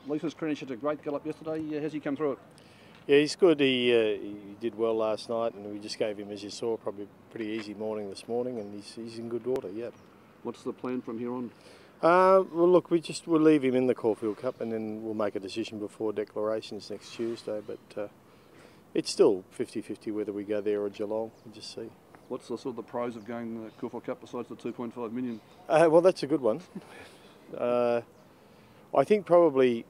Lisa's Cranach had a great gallop yesterday. How's he come through it? Yeah, he's good. He did well last night, and we just gave him, as you saw, probably a pretty easy morning this morning, and he's in good order. Yeah. What's the plan from here on? Well, look, we'll leave him in the Caulfield Cup, and then we'll make a decision before declarations next Tuesday. But it's still 50-50 whether we go there or Geelong. We'll just see. What's the sort of the pros of going the Caulfield Cup besides the 2.5 million? Well, that's a good one. I think probably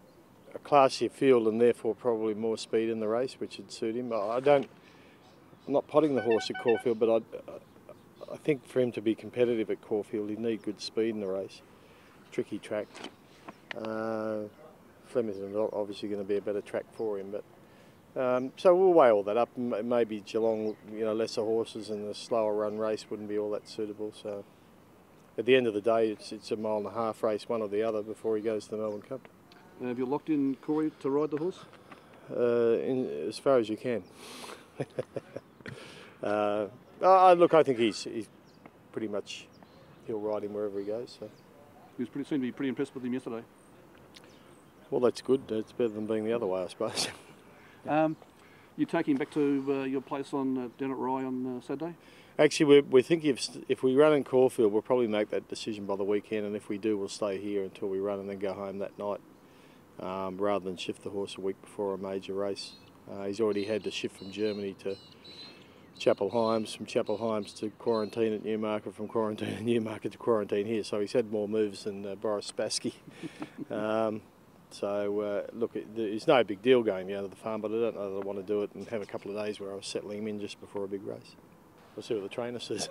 a classier field and therefore probably more speed in the race, which would suit him. I'm not potting the horse at Caulfield, but I think for him to be competitive at Caulfield, he'd need good speed in the race. Tricky track. Flemington's obviously going to be a better track for him, but so we'll weigh all that up. Maybe Geelong, lesser horses and a slower run race wouldn't be all that suitable. So at the end of the day, it's a 1.5 mile race, one or the other, before he goes to the Melbourne Cup. Have you locked in Corey to ride the horse? As far as you can. Look, I think he's pretty much, he'll ride him wherever he goes. So. He seemed to be pretty impressed with him yesterday. Well, that's good. It's better than being the other way, I suppose. You take him back to your place down at Rye on Saturday? Actually, we're thinking if we run in Caulfield, we'll probably make that decision by the weekend, and if we do, we'll stay here until we run and then go home that night, rather than shift the horse a week before a major race. He's already had to shift from Germany to Chapel Hymes, from Chapel Hymes to quarantine at Newmarket, from quarantine at Newmarket to quarantine here, so he's had more moves than Boris Spassky. Look, it's no big deal going down to the farm, but I don't know that I want to do it and have a couple of days where I was settling him in just before a big race. We'll see what the trainer says.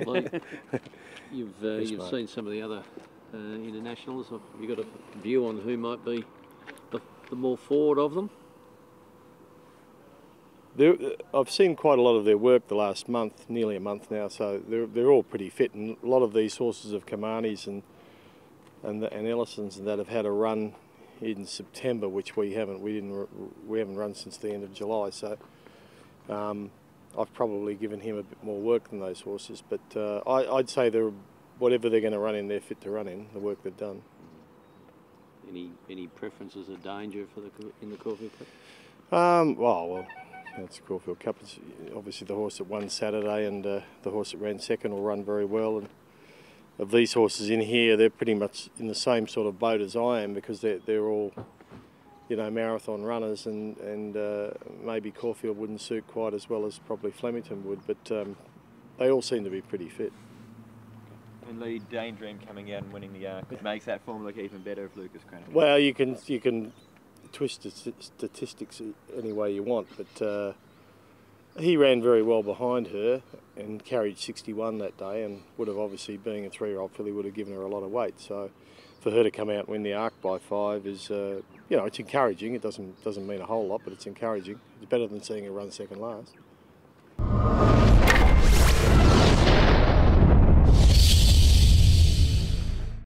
Well, you've seen some of the other internationals. Have you got a view on who might be the more forward of them? I've seen quite a lot of their work the last month, nearly a month now, so they're all pretty fit, and a lot of these horses of Kamanis and Ellisons and that have had a run in September, which we haven't run since the end of July. So I've probably given him a bit more work than those horses, but I'd say whatever they're going to run in, they're fit to run in the work they've done. Any preferences of danger in the Caulfield Cup? Well, that's the Caulfield Cup. It's obviously the horse that won Saturday, and the horse that ran second will run very well. And of these horses in here, they're pretty much in the same sort of boat as I am, because they're all, marathon runners, and maybe Caulfield wouldn't suit quite as well as probably Flemington would, but they all seem to be pretty fit. And Lee, Daydream coming out and winning the Arc, it makes that form look even better if Lucas Cranach. Well, you can twist the statistics any way you want, but he ran very well behind her and carried 61 that day, and would have, obviously, being a 3-year-old filly, would have given her a lot of weight. So for her to come out and win the Arc by 5 is, it's encouraging. It doesn't mean a whole lot, but it's encouraging. It's better than seeing her run second last.